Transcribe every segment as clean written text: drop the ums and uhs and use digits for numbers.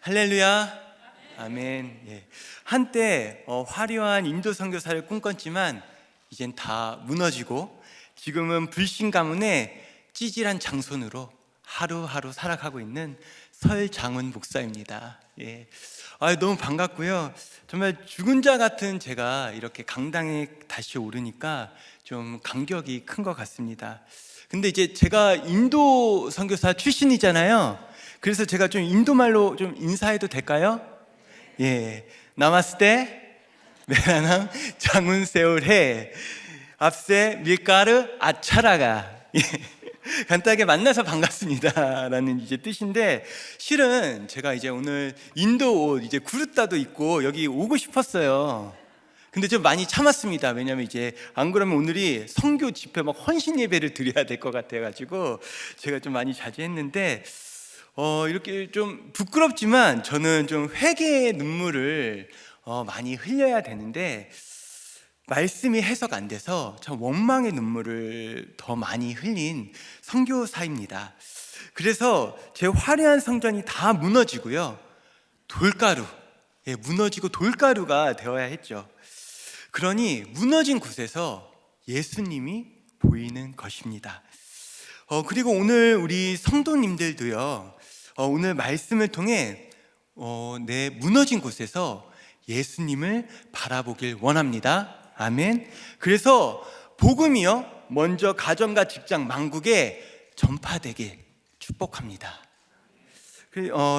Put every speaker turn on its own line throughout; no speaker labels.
할렐루야. 아멘. 예. 한때 화려한 인도 선교사를 꿈꿨지만 이젠 다 무너지고 지금은 불신 가문의 찌질한 장손으로 하루하루 살아가고 있는 설장훈 목사입니다. 예. 너무 반갑고요. 정말 죽은 자 같은 제가 이렇게 강당에 다시 오르니까 좀 감격이 큰 것 같습니다. 근데 이제 제가 인도 선교사 출신이잖아요. 그래서 제가 좀 인도말로 좀 인사해도 될까요? 예, 나마스테, 메라남 장훈세올해, 앞세 밀가르 아차라가. 예, 간단하게 만나서 반갑습니다 라는 이제 뜻인데, 실은 제가 이제 오늘 인도 옷 이제 구르따도 입고 여기 오고 싶었어요. 근데 좀 많이 참았습니다. 왜냐면 이제 안 그러면 오늘이 선교 집회 막 헌신 예배를 드려야 될 것 같아가지고 제가 좀 많이 자제했는데, 이렇게 좀 부끄럽지만 저는 좀 회개의 눈물을 많이 흘려야 되는데 말씀이 해석 안 돼서 참 원망의 눈물을 더 많이 흘린 선교사입니다. 그래서 제 화려한 성전이 다 무너지고요, 돌가루, 무너지고 돌가루가 되어야 했죠. 그러니 무너진 곳에서 예수님이 보이는 것입니다. 그리고 오늘 우리 성도님들도요, 오늘 말씀을 통해 내 무너진 곳에서 예수님을 바라보길 원합니다. 아멘. 그래서 복음이요, 먼저 가정과 직장 만국에 전파되길 축복합니다.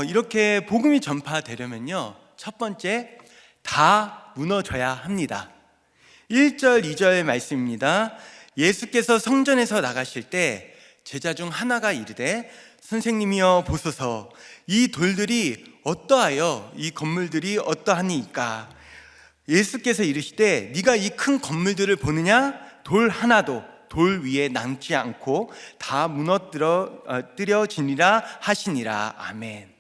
이렇게 복음이 전파되려면요, 첫 번째, 다 무너져야 합니다. 1절 2절 말씀입니다. 예수께서 성전에서 나가실 때 제자 중 하나가 이르되, 선생님이여 보소서, 이 돌들이 어떠하여 이 건물들이 어떠하니까? 예수께서 이르시되, 네가 이 큰 건물들을 보느냐? 돌 하나도 돌 위에 남지 않고 다 무너뜨려지니라 하시니라. 아멘.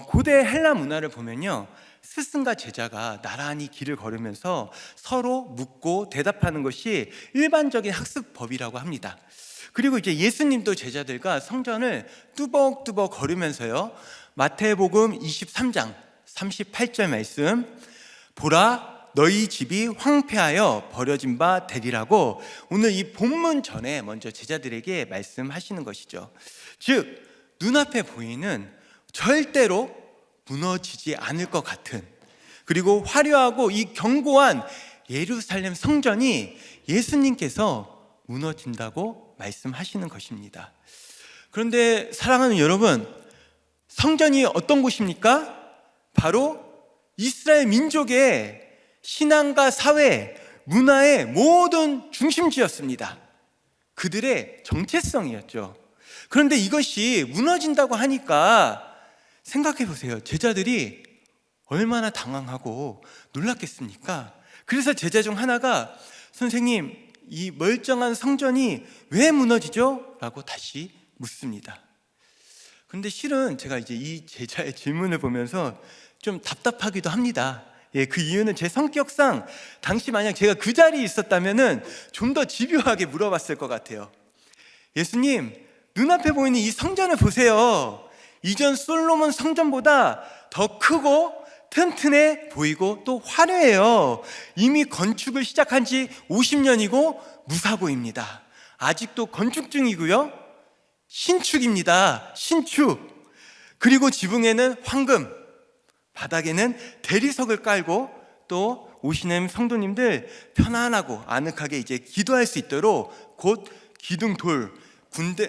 고대 헬라 문화를 보면요, 스승과 제자가 나란히 길을 걸으면서 서로 묻고 대답하는 것이 일반적인 학습법이라고 합니다. 그리고 이제 예수님도 제자들과 성전을 뚜벅뚜벅 걸으면서요, 마태복음 23장 38절 말씀, 보라 너희 집이 황폐하여 버려진 바 되리라고 오늘 이 본문 전에 먼저 제자들에게 말씀하시는 것이죠. 즉 눈앞에 보이는 절대로 무너지지 않을 것 같은, 그리고 화려하고 이 견고한 예루살렘 성전이 예수님께서 무너진다고 말씀하시는 것입니다. 그런데 사랑하는 여러분, 성전이 어떤 곳입니까? 바로 이스라엘 민족의 신앙과 사회, 문화의 모든 중심지였습니다. 그들의 정체성이었죠. 그런데 이것이 무너진다고 하니까 생각해 보세요. 제자들이 얼마나 당황하고 놀랐겠습니까? 그래서 제자 중 하나가, 선생님, 이 멀쩡한 성전이 왜 무너지죠? 라고 다시 묻습니다. 그런데 실은 제가 이제 이 제자의 질문을 보면서 좀 답답하기도 합니다. 그 이유는 제 성격상 당시 만약 제가 그 자리에 있었다면 좀 더 집요하게 물어봤을 것 같아요. 예수님, 눈앞에 보이는 이 성전을 보세요. 이전 솔로몬 성전보다 더 크고 튼튼해 보이고 또 화려해요. 이미 건축을 시작한 지 50년이고 무사고입니다. 아직도 건축 중이고요, 신축입니다. 신축. 그리고 지붕에는 황금, 바닥에는 대리석을 깔고 또 오시는 성도님들 편안하고 아늑하게 이제 기도할 수 있도록 곧 기둥돌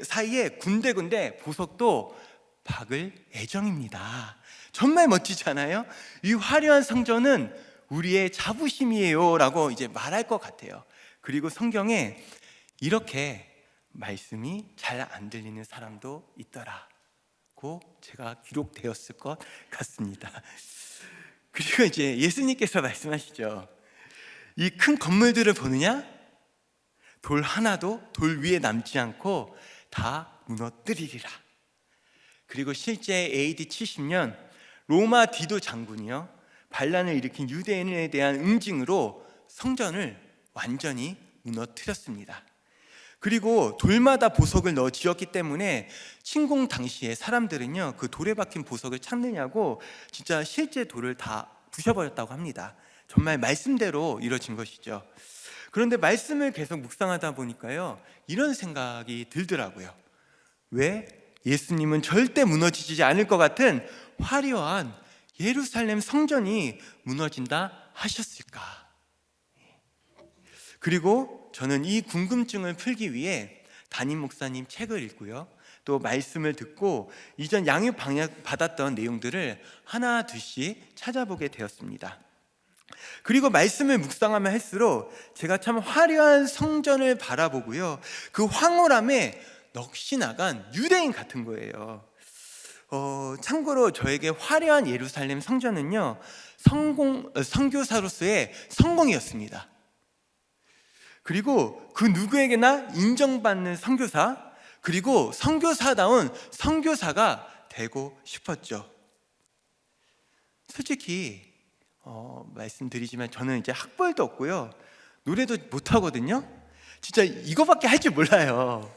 사이에 군데군데 보석도 박을 예정입니다. 정말 멋지지 않아요? 이 화려한 성전은 우리의 자부심이에요 라고 이제 말할 것 같아요. 그리고 성경에 이렇게 말씀이 잘 안 들리는 사람도 있더라고 제가 기록되었을 것 같습니다. 그리고 이제 예수님께서 말씀하시죠. 이 큰 건물들을 보느냐? 돌 하나도 돌 위에 남지 않고 다 무너뜨리리라. 그리고 실제 AD 70년 로마 디도 장군이요, 반란을 일으킨 유대인에 대한 응징으로 성전을 완전히 무너뜨렸습니다. 그리고 돌마다 보석을 넣어 지었기 때문에 침공 당시에 사람들은요, 그 돌에 박힌 보석을 찾느냐고 진짜 실제 돌을 다 부셔버렸다고 합니다. 정말 말씀대로 이루어진 것이죠. 그런데 말씀을 계속 묵상하다 보니까요, 이런 생각이 들더라고요. 왜 예수님은 절대 무너지지 않을 것 같은 화려한 예루살렘 성전이 무너진다 하셨을까? 그리고 저는 이 궁금증을 풀기 위해 담임 목사님 책을 읽고요, 또 말씀을 듣고 이전 양육 받았던 내용들을 하나 둘씩 찾아보게 되었습니다. 그리고 말씀을 묵상하면 할수록 제가 참 화려한 성전을 바라보고요, 그 황홀함에 넋이 나간 유대인 같은 거예요. 참고로 저에게 화려한 예루살렘 성전은요, 선교사로서의 성공이었습니다. 그리고 그 누구에게나 인정받는 선교사, 그리고 선교사다운 선교사가 되고 싶었죠. 솔직히 말씀드리지만 저는 이제 학벌도 없고요, 노래도 못하거든요. 진짜 이거밖에 할 줄 몰라요.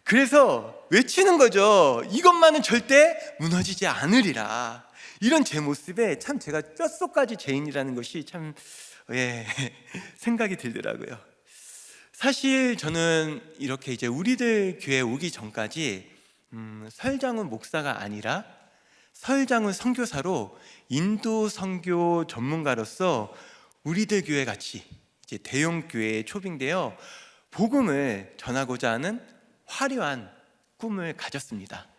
그래서 외치는 거죠. 이것만은 절대 무너지지 않으리라. 이런 제 모습에 참 제가 뼛속까지 죄인이라는 것이 참 생각이 들더라고요. 사실 저는 이렇게 이제 우리들 교회 오기 전까지 설장훈 목사가 아니라 설장훈 선교사로 인도 선교 전문가로서 우리들 교회 같이 이제 대형 교회에 초빙되어 복음을 전하고자 하는 화려한 꿈을 가졌습니다.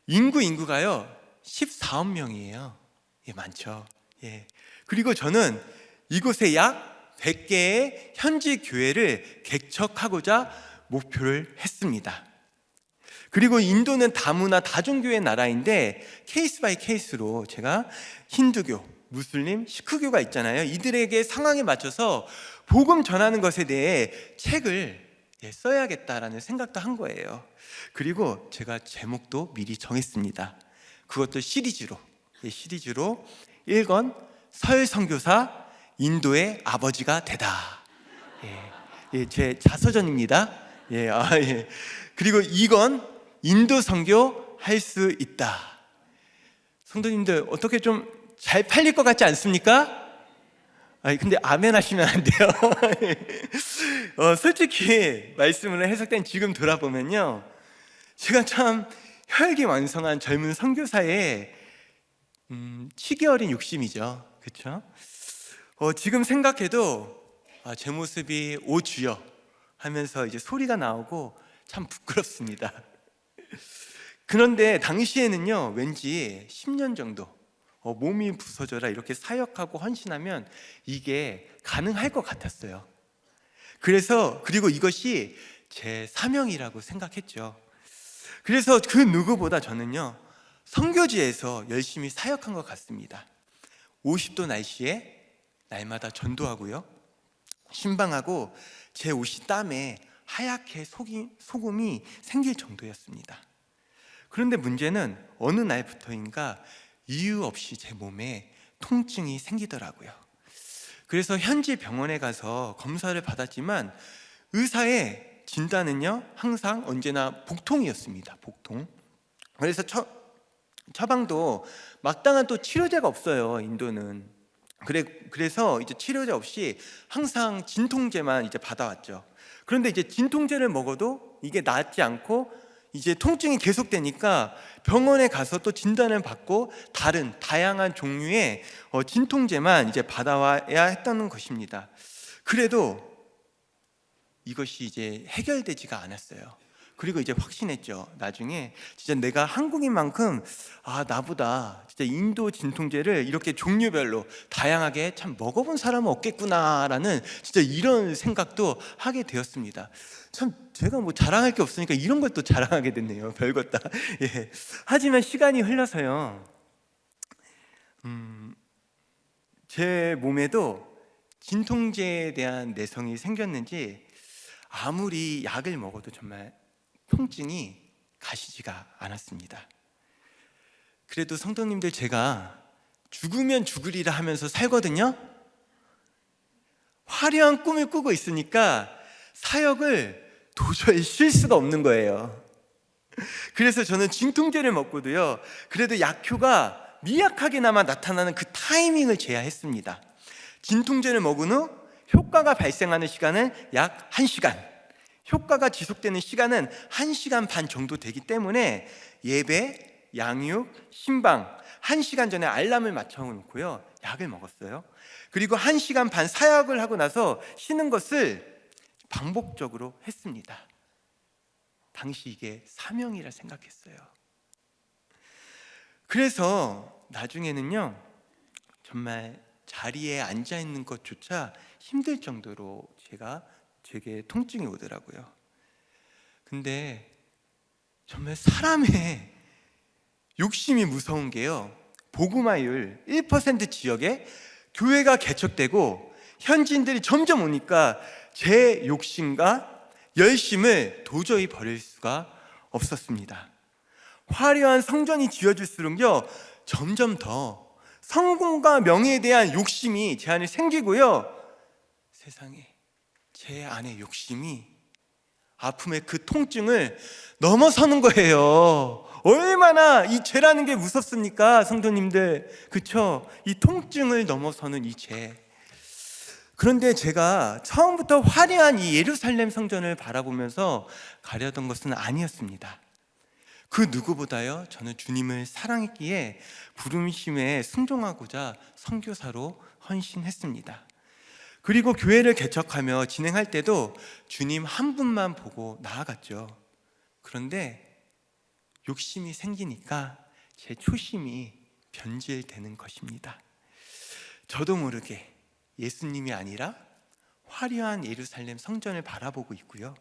인구가요 14억 명이에요. 많죠. 그리고 저는 이곳에 약 100개의 현지 교회를 개척하고자 목표를 했습니다. 그리고 인도는 다문화 다종교의 나라인데 케이스 바이 케이스로 제가 힌두교, 무슬림, 시크교가 있잖아요. 이들에게 상황에 맞춰서 복음 전하는 것에 대해 책을 써야겠다라는 생각도 한 거예요. 그리고 제가 제목도 미리 정했습니다. 그것도 시리즈로 1권 설 선교사 인도의 아버지가 되다. 제 자서전입니다. 그리고 2권 인도 선교 할 수 있다. 성도님들 어떻게 좀 잘 팔릴 것 같지 않습니까? 근데 아멘 하시면 안 돼요. 솔직히 말씀을 해석된 지금 돌아보면요, 제가 참 혈기왕성한 젊은 선교사의 치기 어린 욕심이죠. 그렇죠? 지금 생각해도 제 모습이 오 주여 하면서 이제 소리가 나오고 참 부끄럽습니다. 그런데 당시에는요, 왠지 10년 정도 몸이 부서져라 이렇게 사역하고 헌신하면 이게 가능할 것 같았어요. 그리고 이것이 제 사명이라고 생각했죠. 그래서 그 누구보다 저는요, 선교지에서 열심히 사역한 것 같습니다. 50도 날씨에 날마다 전도하고요, 신방하고 제 옷이 땀에 하얗게 소금이 생길 정도였습니다. 그런데 문제는 어느 날부터인가 이유 없이 제 몸에 통증이 생기더라고요. 그래서 현지 병원에 가서 검사를 받았지만 의사의 진단은요, 항상 언제나 복통이었습니다. 복통. 그래서 처방도 마땅한 또 치료제가 없어요, 인도는. 그래서 이제 치료제 없이 항상 진통제만 이제 받아왔죠. 그런데 이제 진통제를 먹어도 이게 낫지 않고 이제 통증이 계속되니까 병원에 가서 또 진단을 받고 다양한 종류의 진통제만 이제 받아와야 했다는 것입니다. 그래도 이것이 이제 해결되지가 않았어요. 그리고 이제 확신했죠. 나중에 진짜 내가 한국인만큼 나보다 진짜 인도 진통제를 이렇게 종류별로 다양하게 참 먹어본 사람은 없겠구나라는 진짜 이런 생각도 하게 되었습니다. 참 제가 뭐 자랑할 게 없으니까 이런 것도 자랑하게 됐네요. 별것 다. 하지만 시간이 흘러서요, 제 몸에도 진통제에 대한 내성이 생겼는지 아무리 약을 먹어도 정말 통증이 가시지가 않았습니다. 그래도 성도님들, 제가 죽으면 죽으리라 하면서 살거든요. 화려한 꿈을 꾸고 있으니까 사역을 도저히 쉴 수가 없는 거예요. 그래서 저는 진통제를 먹고도요, 그래도 약효가 미약하게나마 나타나는 그 타이밍을 제어했습니다. 진통제를 먹은 후 효과가 발생하는 시간은 약 1시간, 효과가 지속되는 시간은 1시간 반 정도 되기 때문에 예배, 양육, 신방 1시간 전에 알람을 맞춰 놓고요, 약을 먹었어요. 그리고 1시간 반 사역을 하고 나서 쉬는 것을 반복적으로 했습니다. 당시 이게 사명이라 생각했어요. 그래서 나중에는요, 정말 자리에 앉아 있는 것조차 힘들 정도로 제게 통증이 오더라고요. 근데 정말 사람의 욕심이 무서운 게요, 복음화율 1% 지역에 교회가 개척되고 현지인들이 점점 오니까 제 욕심과 열심을 도저히 버릴 수가 없었습니다. 화려한 성전이 지어질수록요, 점점 더 성공과 명예에 대한 욕심이 제 안에 생기고요, 세상에 제 안에 욕심이 아픔의 그 통증을 넘어서는 거예요. 얼마나 이 죄라는 게 무섭습니까, 성도님들? 그쵸? 이 통증을 넘어서는 이 죄. 그런데 제가 처음부터 화려한 이 예루살렘 성전을 바라보면서 가려던 것은 아니었습니다. 그 누구보다요, 저는 주님을 사랑했기에 부르심에 순종하고자 선교사로 헌신했습니다. 그리고 교회를 개척하며 진행할 때도 주님 한 분만 보고 나아갔죠. 그런데 욕심이 생기니까 제 초심이 변질되는 것입니다. 저도 모르게 예수님이 아니라 화려한 예루살렘 성전을 바라보고 있고요,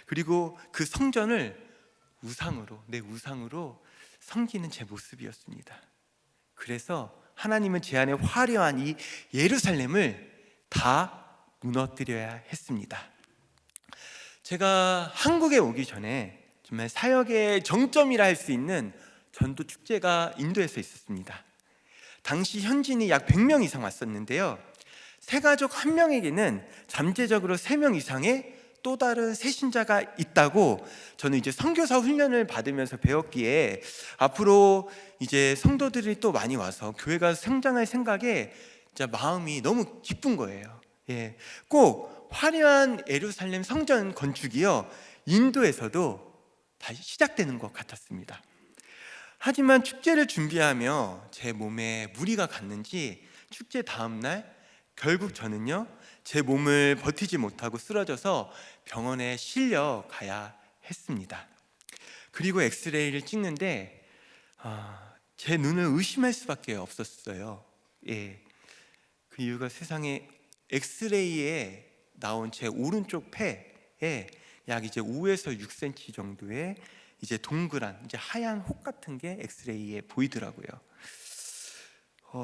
그리고 그 성전을 내 우상으로 섬기는 제 모습이었습니다. 그래서 하나님은 제 안에 화려한 이 예루살렘을 다 무너뜨려야 했습니다. 제가 한국에 오기 전에 정말 사역의 정점이라 할 수 있는 전도 축제가 인도에서 있었습니다. 당시 현지인이 약 100명 이상 왔었는데요, 새가족 1명에게는 잠재적으로 3명 이상의 또 다른 새신자가 있다고 저는 이제 선교사 훈련을 받으면서 배웠기에 앞으로 이제 성도들이 또 많이 와서 교회가 성장할 생각에 진짜 마음이 너무 기쁜 거예요. 꼭 화려한 예루살렘 성전 건축이요, 인도에서도 다시 시작되는 것 같았습니다. 하지만 축제를 준비하며 제 몸에 무리가 갔는지 축제 다음 날 결국 저는요, 제 몸을 버티지 못하고 쓰러져서 병원에 실려 가야 했습니다. 그리고 엑스레이를 찍는데 제 눈을 의심할 수밖에 없었어요. 그 이유가 세상에 엑스레이에 나온 제 오른쪽 폐에 약 이제 5에서 6cm 정도의 이제 동그란 이제 하얀 혹 같은 게 엑스레이에 보이더라고요.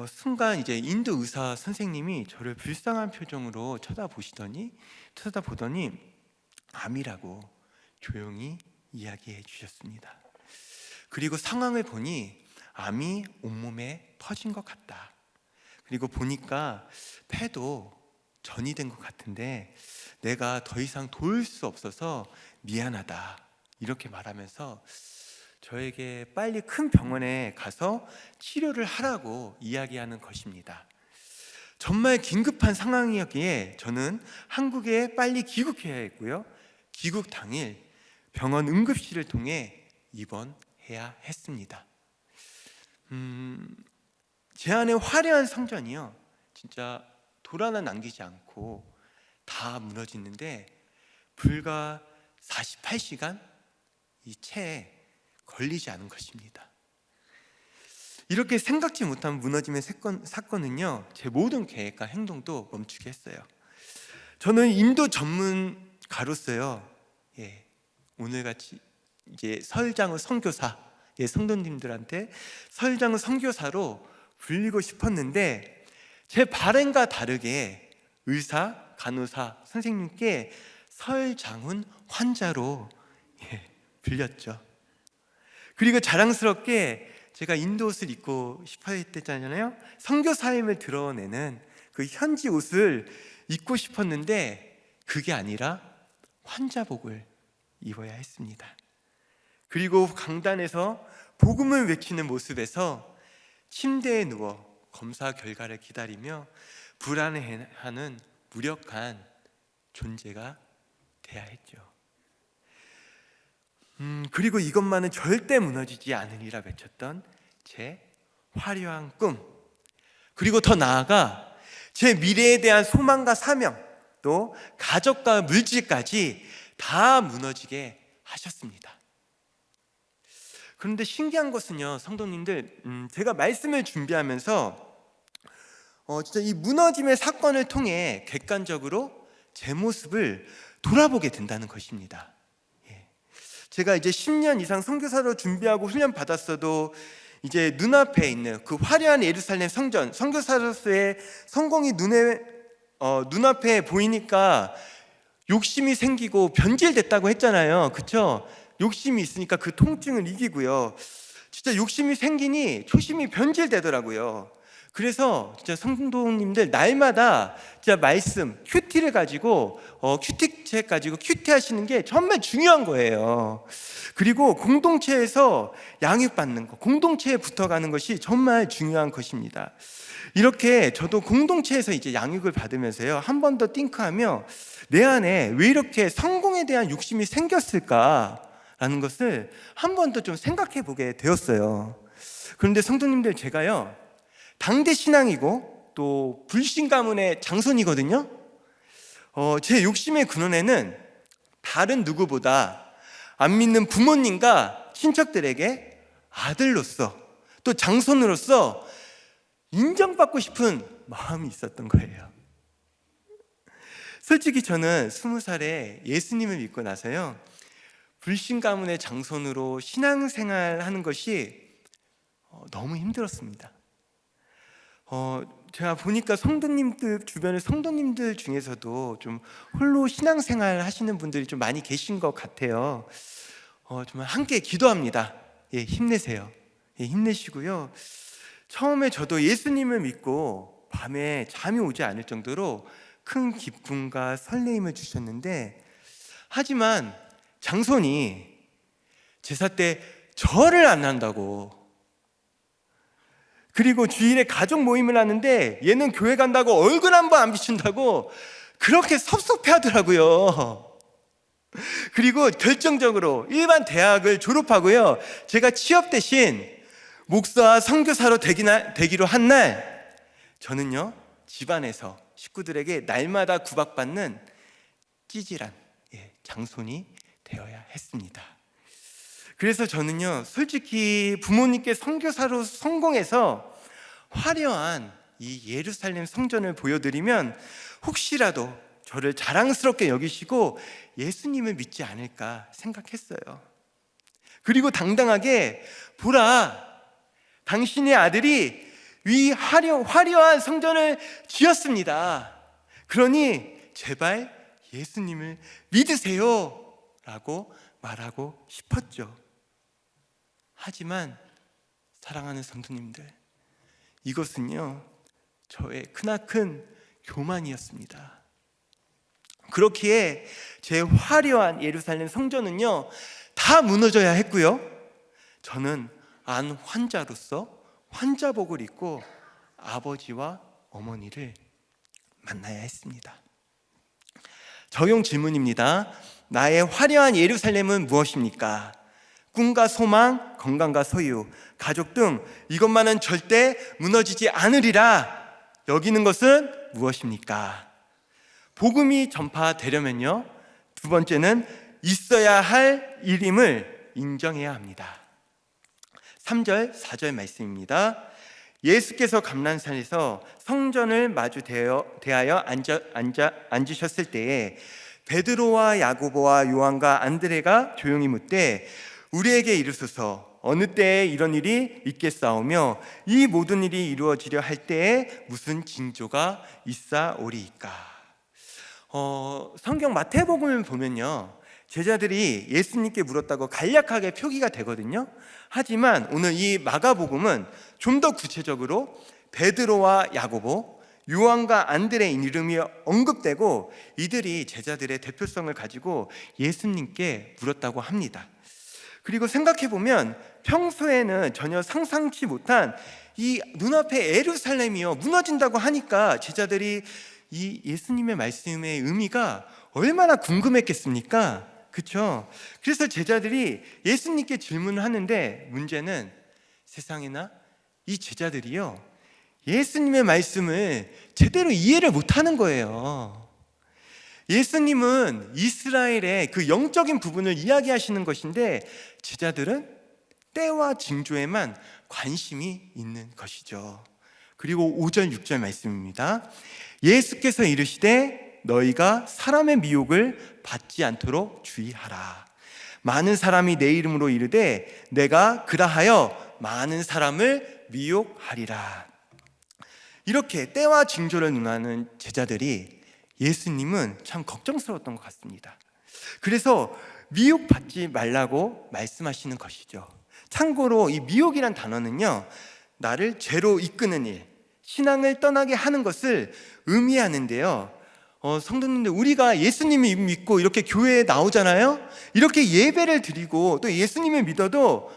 순간 이제 인도 의사 선생님이 저를 불쌍한 표정으로 쳐다보더니 암이라고 조용히 이야기해 주셨습니다. 그리고 상황을 보니 암이 온몸에 퍼진 것 같다. 그리고 보니까 폐도 전이 된 것 같은데 내가 더 이상 도울 수 없어서 미안하다, 이렇게 말하면서 저에게 빨리 큰 병원에 가서 치료를 하라고 이야기하는 것입니다. 정말 긴급한 상황이었기에 저는 한국에 빨리 귀국해야 했고요, 귀국 당일 병원 응급실을 통해 입원해야 했습니다. 제 안에 화려한 성전이요, 진짜 돌 하나 남기지 않고 다 무너지는데 불과 48시간 이 채에 걸리지 않은 것입니다. 이렇게 생각지 못한 무너짐의 사건은요, 제 모든 계획과 행동도 멈추게 했어요. 저는 인도 전문가로서요, 오늘같이 이제 설장의 선교사, 성도님들한테 설장의 선교사로 불리고 싶었는데 제 바람과 다르게 의사, 간호사 선생님께 설장훈 환자로 불렸죠. 그리고 자랑스럽게 제가 인도 옷을 입고 싶어 했잖아요. 선교사임을 드러내는 그 현지 옷을 입고 싶었는데 그게 아니라 환자복을 입어야 했습니다. 그리고 강단에서 복음을 외치는 모습에서 침대에 누워 검사 결과를 기다리며 불안해하는 무력한 존재가 돼야 했죠. 그리고 이것만은 절대 무너지지 않으리라 외쳤던 제 화려한 꿈, 그리고 더 나아가 제 미래에 대한 소망과 사명, 또 가족과 물질까지 다 무너지게 하셨습니다. 그런데 신기한 것은요, 성도님들, 제가 말씀을 준비하면서 진짜 이 무너짐의 사건을 통해 객관적으로 제 모습을 돌아보게 된다는 것입니다. 제가 이제 10년 이상 선교사로 준비하고 훈련 받았어도 이제 눈앞에 있는 그 화려한 예루살렘 성전, 선교사로서의 성공이 눈앞에 보이니까 욕심이 생기고 변질됐다고 했잖아요. 그렇죠? 욕심이 있으니까 그 통증을 이기고요. 진짜 욕심이 생기니 초심이 변질되더라고요. 그래서 진짜 성도님들 날마다 진짜 말씀, 큐티를 가지고 큐티책 가지고 큐티하시는 게 정말 중요한 거예요. 그리고 공동체에서 양육받는 것, 공동체에 붙어가는 것이 정말 중요한 것입니다. 이렇게 저도 공동체에서 이제 양육을 받으면서요, 한 번 더 띵크하며 내 안에 왜 이렇게 성공에 대한 욕심이 생겼을까라는 것을 한 번 더 좀 생각해 보게 되었어요. 그런데 성도님들, 제가요, 당대 신앙이고 또 불신 가문의 장손이거든요. 제 욕심의 근원에는 다른 누구보다 안 믿는 부모님과 친척들에게 아들로서 또 장손으로서 인정받고 싶은 마음이 있었던 거예요. 솔직히 저는 20살에 예수님을 믿고 나서요, 불신 가문의 장손으로 신앙생활 하는 것이 너무 힘들었습니다. 제가 보니까 성도님들, 주변의 성도님들 중에서도 좀 홀로 신앙생활 하시는 분들이 좀 많이 계신 것 같아요. 정말 함께 기도합니다. 힘내세요. 힘내시고요. 처음에 저도 예수님을 믿고 밤에 잠이 오지 않을 정도로 큰 기쁨과 설레임을 주셨는데, 하지만 장손이 제사 때 절을 안 한다고, 그리고 주일에 가족 모임을 하는데 얘는 교회 간다고 얼굴 한 번 안 비춘다고 그렇게 섭섭해 하더라고요. 그리고 결정적으로 일반 대학을 졸업하고요, 제가 취업 대신 목사와 선교사로 되기로 한 날, 저는요, 집안에서 식구들에게 날마다 구박받는 찌질한 장손이 되어야 했습니다. 그래서 저는요, 솔직히 부모님께 선교사로 성공해서 화려한 이 예루살렘 성전을 보여드리면 혹시라도 저를 자랑스럽게 여기시고 예수님을 믿지 않을까 생각했어요. 그리고 당당하게, 보라, 당신의 아들이 이 화려한 성전을 지었습니다. 그러니 제발 예수님을 믿으세요 라고 말하고 싶었죠. 하지만 사랑하는 성도님들, 이것은요, 저의 크나큰 교만이었습니다. 그렇기에 제 화려한 예루살렘 성전은요, 다 무너져야 했고요, 저는 안 환자로서 환자복을 입고 아버지와 어머니를 만나야 했습니다. 적용 질문입니다. 나의 화려한 예루살렘은 무엇입니까? 꿈과 소망, 건강과 소유, 가족 등 이것만은 절대 무너지지 않으리라 여기는 것은 무엇입니까? 복음이 전파되려면요, 두 번째는 있어야 할 일임을 인정해야 합니다. 3절, 4절 말씀입니다. 예수께서 감람산에서 성전을 마주 대하여 앉으셨을 때에 베드로와 야고보와 요한과 안드레가 조용히 묻되 우리에게 이르소서 어느 때에 이런 일이 있겠사오며 이 모든 일이 이루어지려 할 때에 무슨 징조가 있사오리이까. 성경 마태복음을 보면요, 제자들이 예수님께 물었다고 간략하게 표기가 되거든요. 하지만 오늘 이 마가복음은 좀 더 구체적으로 베드로와 야고보, 요한과 안드레의 이름이 언급되고 이들이 제자들의 대표성을 가지고 예수님께 물었다고 합니다. 그리고 생각해보면 평소에는 전혀 상상치 못한 이 눈앞에 예루살렘이요 무너진다고 하니까 제자들이 이 예수님의 말씀의 의미가 얼마나 궁금했겠습니까? 그렇죠? 그래서 제자들이 예수님께 질문을 하는데, 문제는 세상에나 이 제자들이요 예수님의 말씀을 제대로 이해를 못하는 거예요. 예수님은 이스라엘의 그 영적인 부분을 이야기하시는 것인데 제자들은 때와 징조에만 관심이 있는 것이죠. 그리고 5절 6절 말씀입니다. 예수께서 이르시되 너희가 사람의 미혹을 받지 않도록 주의하라. 많은 사람이 내 이름으로 이르되 내가 그라하여 많은 사람을 미혹하리라. 이렇게 때와 징조를 능하는 제자들이 예수님은 참 걱정스러웠던 것 같습니다. 그래서 미혹받지 말라고 말씀하시는 것이죠. 참고로 이 미혹이란 단어는요, 나를 죄로 이끄는 일, 신앙을 떠나게 하는 것을 의미하는데요. 성도님들, 우리가 예수님을 믿고 이렇게 교회에 나오잖아요. 이렇게 예배를 드리고 또 예수님을 믿어도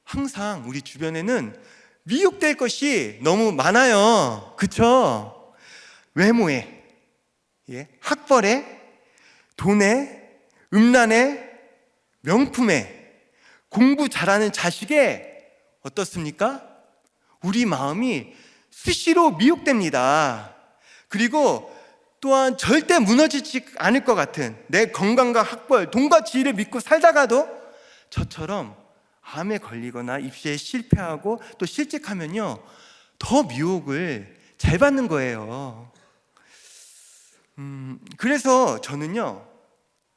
항상 우리 주변에는 미혹될 것이 너무 많아요. 그렇죠? 외모에, 학벌에, 돈에, 음란에, 명품에, 공부 잘하는 자식에 어떻습니까? 우리 마음이 수시로 미혹됩니다. 그리고 또한 절대 무너지지 않을 것 같은 내 건강과 학벌, 돈과 지위를 믿고 살다가도 저처럼 암에 걸리거나 입시에 실패하고 또 실직하면요 더 미혹을 잘 받는 거예요. 그래서 저는요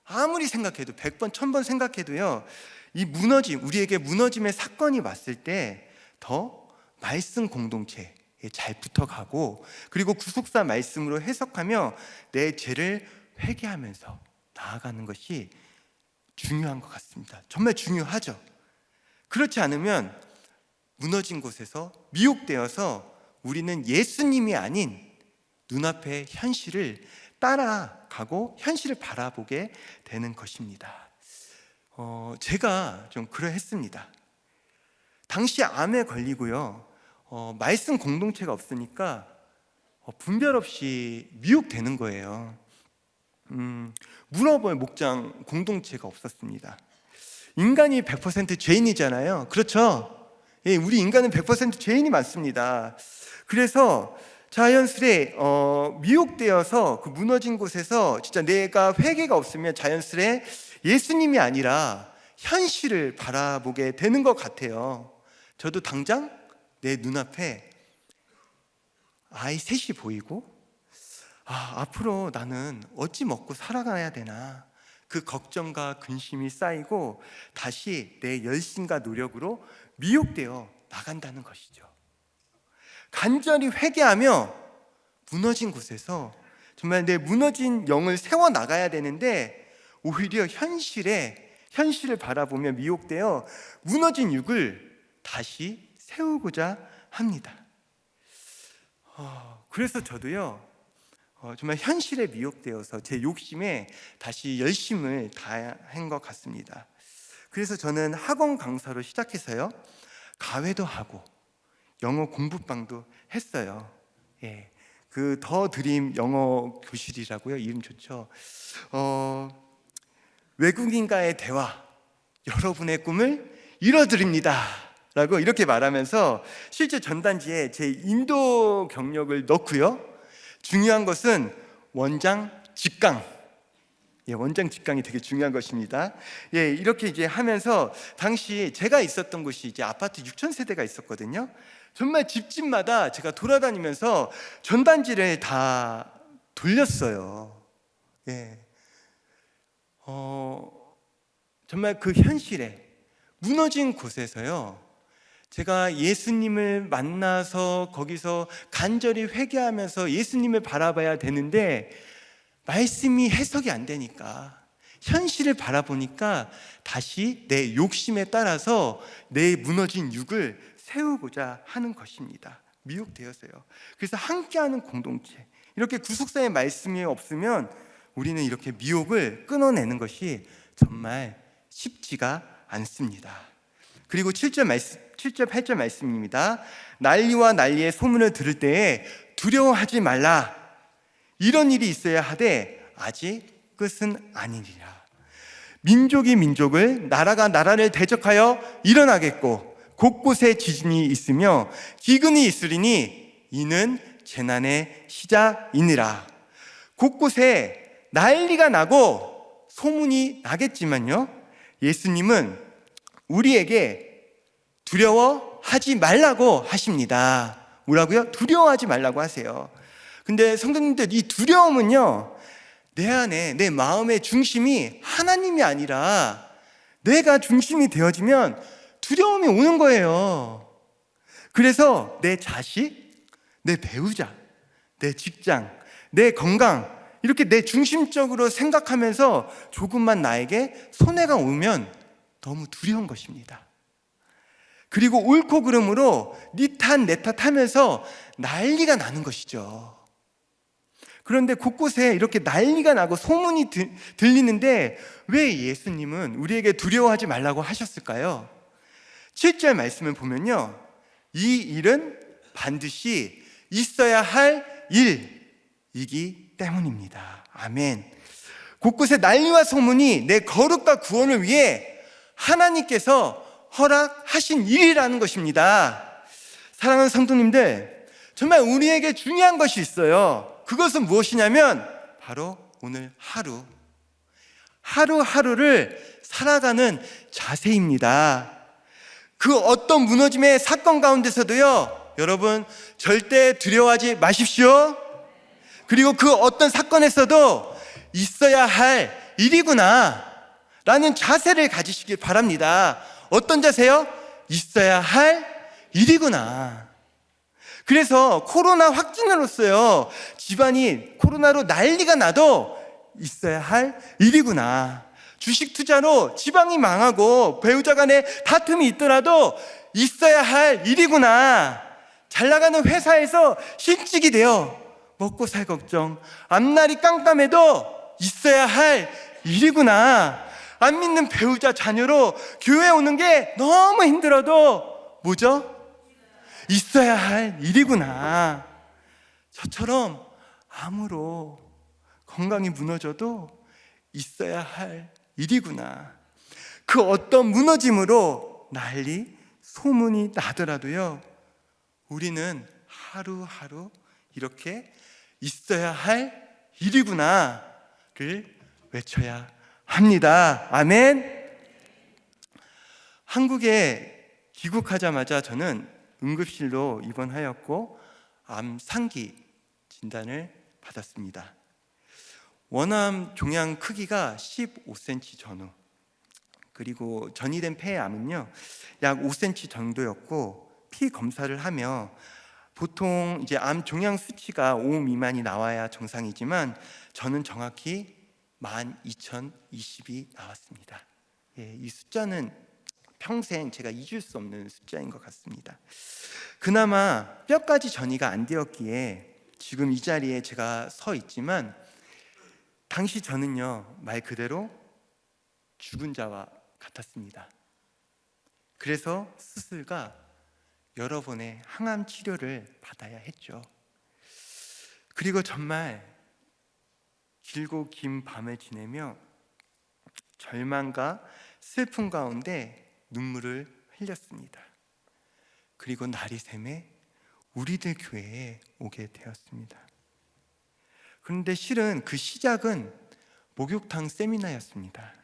아무리 생각해도 100번, 1000번 생각해도요 이 무너짐, 우리에게 무너짐의 사건이 왔을 때 더 말씀 공동체에 잘 붙어가고, 그리고 구속사 말씀으로 해석하며 내 죄를 회개하면서 나아가는 것이 중요한 것 같습니다. 정말 중요하죠. 그렇지 않으면 무너진 곳에서 미혹되어서 우리는 예수님이 아닌 눈앞의 현실을 따라가고 현실을 바라보게 되는 것입니다. 제가 좀 그러했습니다. 당시 암에 걸리고요, 말씀 공동체가 없으니까 분별 없이 미혹되는 거예요. 물어볼 목장 공동체가 없었습니다. 인간이 100% 죄인이잖아요. 그렇죠? 예, 우리 인간은 100% 죄인이 많습니다. 그래서 자연스레 미혹되어서 그 무너진 곳에서 진짜 내가 회개가 없으면 자연스레 예수님이 아니라 현실을 바라보게 되는 것 같아요. 저도 당장 내 눈앞에 아이 셋이 보이고 앞으로 나는 어찌 먹고 살아가야 되나, 그 걱정과 근심이 쌓이고 다시 내 열심과 노력으로 미혹되어 나간다는 것이죠. 간절히 회개하며 무너진 곳에서 정말 내 무너진 영을 세워나가야 되는데 오히려 현실을 바라보며 미혹되어 무너진 육을 다시 세우고자 합니다. 그래서 저도요 정말 현실에 미혹되어서 제 욕심에 다시 열심을 다한 것 같습니다. 그래서 저는 학원 강사로 시작해서요 가회도 하고 영어 공부방도 했어요. 예, 그 더 드림 영어 교실이라고요. 이름 좋죠. 외국인과의 대화, 여러분의 꿈을 이뤄드립니다 라고 이렇게 말하면서 실제 전단지에 제 인도 경력을 넣고요, 중요한 것은 원장 직강, 원장 직강이 되게 중요한 것입니다. 이렇게 이제 하면서 당시 제가 있었던 곳이 이제 아파트 6,000세대가 있었거든요. 정말 집집마다 제가 돌아다니면서 전단지를 다 돌렸어요. 정말 그 현실에 무너진 곳에서요 제가 예수님을 만나서 거기서 간절히 회개하면서 예수님을 바라봐야 되는데 말씀이 해석이 안 되니까 현실을 바라보니까 다시 내 욕심에 따라서 내 무너진 육을 세우고자 하는 것입니다. 미혹되어서요. 그래서 함께하는 공동체, 이렇게 구속사의 말씀이 없으면 우리는 이렇게 미혹을 끊어내는 것이 정말 쉽지가 않습니다. 그리고 7절 8절 말씀입니다. 난리와 난리의 소문을 들을 때에 두려워하지 말라. 이런 일이 있어야 하되 아직 끝은 아니니라. 민족이 민족을, 나라가 나라를 대적하여 일어나겠고 곳곳에 지진이 있으며 기근이 있으리니 이는 재난의 시작이니라. 곳곳에 난리가 나고 소문이 나겠지만요, 예수님은 우리에게 두려워하지 말라고 하십니다. 뭐라고요? 두려워하지 말라고 하세요. 근데 성도님들, 이 두려움은요, 내 안에, 내 마음의 중심이 하나님이 아니라 내가 중심이 되어지면 두려움이 오는 거예요. 그래서 내 자식, 내 배우자, 내 직장, 내 건강, 이렇게 내 중심적으로 생각하면서 조금만 나에게 손해가 오면 너무 두려운 것입니다. 그리고 옳고 그름으로 네 탓 내 탓 하면서 난리가 나는 것이죠. 그런데 곳곳에 이렇게 난리가 나고 소문이 들리는데 왜 예수님은 우리에게 두려워하지 말라고 하셨을까요? 7절 말씀을 보면요, 이 일은 반드시 있어야 할 일이기 때문입니다. 아멘. 곳곳에 난리와 소문이 내 거룩과 구원을 위해 하나님께서 허락하신 일이라는 것입니다. 사랑하는 성도님들, 정말 우리에게 중요한 것이 있어요. 그것은 무엇이냐면 바로 오늘 하루하루를 살아가는 자세입니다. 그 어떤 무너짐의 사건 가운데서도요, 여러분 절대 두려워하지 마십시오. 그리고 그 어떤 사건에서도 있어야 할 일이구나 라는 자세를 가지시길 바랍니다. 어떤 자세요? 있어야 할 일이구나. 그래서 코로나 확진으로서요, 집안이 코로나로 난리가 나도 있어야 할 일이구나. 주식 투자로 지방이 망하고 배우자 간에 다툼이 있더라도 있어야 할 일이구나. 잘 나가는 회사에서 실직이 되어 먹고 살 걱정, 앞날이 깜깜해도 있어야 할 일이구나. 안 믿는 배우자 자녀로 교회 오는 게 너무 힘들어도 뭐죠? 있어야 할 일이구나. 저처럼 암으로 건강이 무너져도 있어야 할 일이구나. 그 어떤 무너짐으로 난리, 소문이 나더라도요, 우리는 하루하루 이렇게 있어야 할 일이구나를 외쳐야 합니다. 아멘. 한국에 귀국하자마자 저는 응급실로 입원하였고 암 3기 진단을 받았습니다. 원암 종양 크기가 15cm 전후, 그리고 전이된 폐암은요 약 5cm 정도였고, 피 검사를 하며 보통 이제 암 종양 수치가 5 미만이 나와야 정상이지만 저는 정확히 12,020이 나왔습니다. 이 숫자는 평생 제가 잊을 수 없는 숫자인 것 같습니다. 그나마 뼈까지 전이가 안 되었기에 지금 이 자리에 제가 서 있지만, 당시 저는요 말 그대로 죽은 자와 같았습니다. 그래서 수술과 여러 번의 항암 치료를 받아야 했죠. 그리고 정말 길고 긴 밤을 지내며 절망과 슬픔 가운데 눈물을 흘렸습니다. 그리고 날이 새매 우리들 교회에 오게 되었습니다. 그런데 실은 그 시작은 목욕탕 세미나였습니다.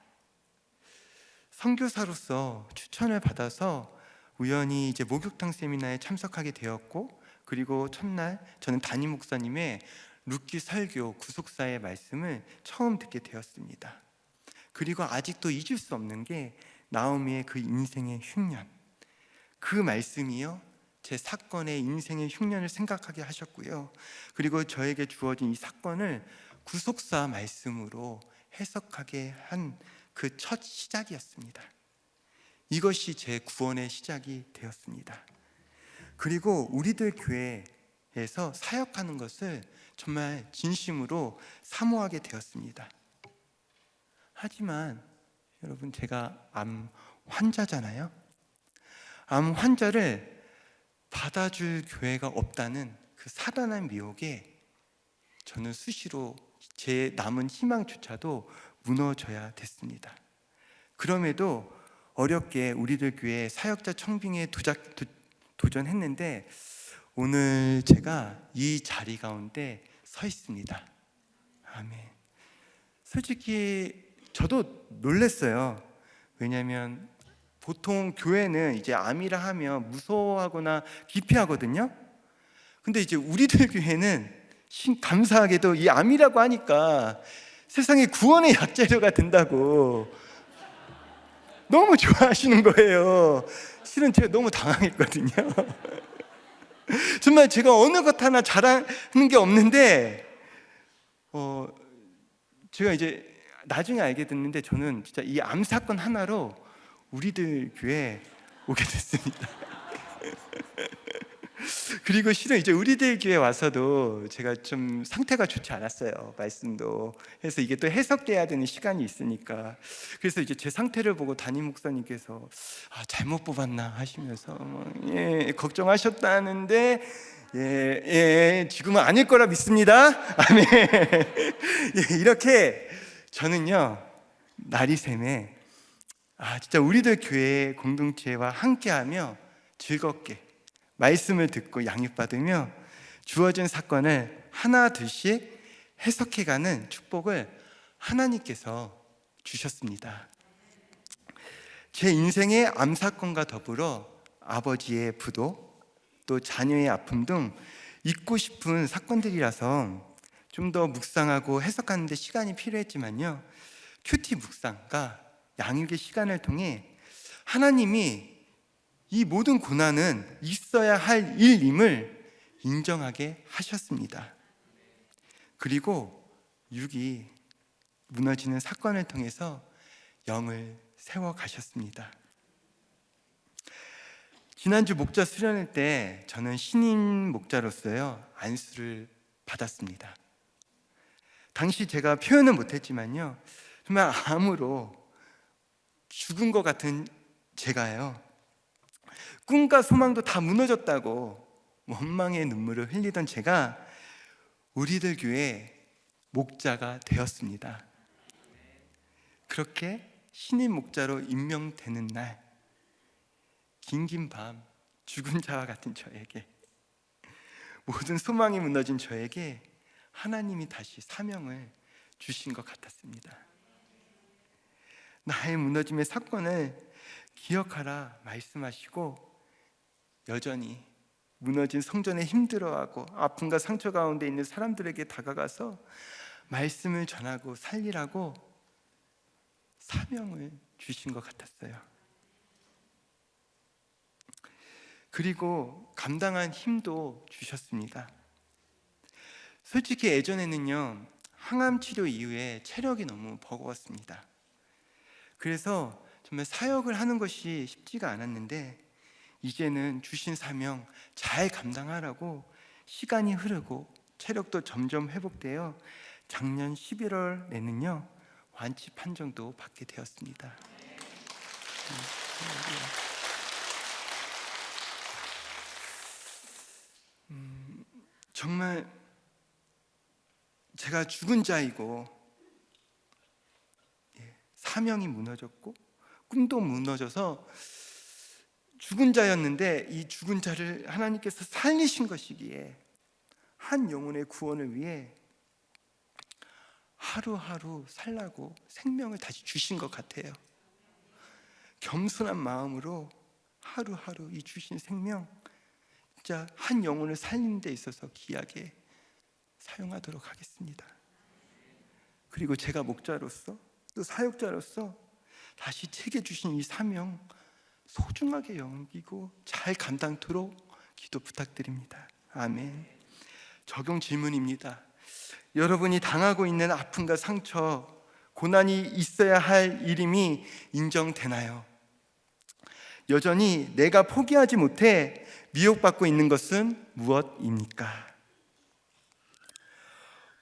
선교사로서 추천을 받아서 우연히 이제 목욕탕 세미나에 참석하게 되었고, 그리고 첫날 저는 담임 목사님의 룻기 설교 구속사의 말씀을 처음 듣게 되었습니다. 그리고 아직도 잊을 수 없는 게 나오미의 그 인생의 흉년, 그 말씀이요 제 사건의 인생의 흉년을 생각하게 하셨고요, 그리고 저에게 주어진 이 사건을 구속사 말씀으로 해석하게 한 그 첫 시작이었습니다. 이것이 제 구원의 시작이 되었습니다. 그리고 우리들 교회에서 사역하는 것을 정말 진심으로 사모하게 되었습니다. 하지만 여러분, 제가 암 환자잖아요. 암 환자를 받아줄 교회가 없다는 그 사단의 미혹에 저는 수시로 제 남은 희망조차도 무너져야 됐습니다. 그럼에도 어렵게 우리들 교회 사역자 청빙에 도전했는데 오늘 제가 이 자리 가운데 서 있습니다. 아멘. 솔직히 저도 놀랐어요. 왜냐하면 보통 교회는 이제 암이라 하면 무서워하거나 기피하거든요. 근데 이제 우리들 교회는 감사하게도 이 암이라고 하니까 세상에 구원의 약재료가 된다고 너무 좋아하시는 거예요. 실은 제가 너무 당황했거든요. 정말 제가 어느 것 하나 잘하는 게 없는데 제가 이제 나중에 알게 됐는데 저는 진짜 이 암 사건 하나로 우리들 교회에 오게 됐습니다. 그리고 실은 이제 우리들 교회 와서도 제가 좀 상태가 좋지 않았어요. 말씀도 해서 이게 또 해석돼야 되는 시간이 있으니까. 그래서 이제 제 상태를 보고 담임 목사님께서 잘못 뽑았나 하시면서 걱정하셨다는데 지금은 아닐 거라 믿습니다. 아멘. 이렇게 저는요 나리샘에 진짜 우리들 교회 공동체와 함께하며 즐겁게 말씀을 듣고 양육받으며 주어진 사건을 하나 둘씩 해석해가는 축복을 하나님께서 주셨습니다. 제 인생의 암 사건과 더불어 아버지의 부도 또 자녀의 아픔 등 잊고 싶은 사건들이라서 좀 더 묵상하고 해석하는 데 시간이 필요했지만요, 큐티 묵상과 양육의 시간을 통해 하나님이 이 모든 고난은 있어야 할 일임을 인정하게 하셨습니다. 그리고 6이 무너지는 사건을 통해서 영을 세워가셨습니다. 지난주 목자 수련회 때 저는 신임 목자로서요 안수를 받았습니다. 당시 제가 표현은 못했지만요, 정말 암으로 죽은 것 같은 제가요, 꿈과 소망도 다 무너졌다고 원망의 눈물을 흘리던 제가 우리들 교회 목자가 되었습니다. 그렇게 신임 목자로 임명되는 날, 긴긴 밤 죽은 자와 같은 저에게, 모든 소망이 무너진 저에게 하나님이 다시 사명을 주신 것 같았습니다. 나의 무너짐의 사건을 기억하라 말씀하시고 여전히 무너진 성전에 힘들어하고 아픔과 상처 가운데 있는 사람들에게 다가가서 말씀을 전하고 살리라고 사명을 주신 것 같았어요. 그리고 감당한 힘도 주셨습니다. 솔직히 예전에는요 항암 치료 이후에 체력이 너무 버거웠습니다. 그래서 정말 사역을 하는 것이 쉽지가 않았는데 이제는 주신 사명 잘 감당하라고 시간이 흐르고 체력도 점점 회복되어 작년 11월에는요 완치 판정도 받게 되었습니다. 정말 제가 죽은 자이고 사명이 무너졌고 꿈도 무너져서 죽은 자였는데 이 죽은 자를 하나님께서 살리신 것이기에 한 영혼의 구원을 위해 하루하루 살라고 생명을 다시 주신 것 같아요. 겸손한 마음으로 하루하루 이 주신 생명 진짜 한 영혼을 살리는 데 있어서 귀하게 사용하도록 하겠습니다. 그리고 제가 목자로서 또 사역자로서 다시 제게 주신 이 사명 소중하게 여기고 잘 감당토록 기도 부탁드립니다. 아멘. 적용 질문입니다. 여러분이 당하고 있는 아픔과 상처, 고난이 있어야 할 일임이 인정되나요? 여전히 내가 포기하지 못해 미혹받고 있는 것은 무엇입니까?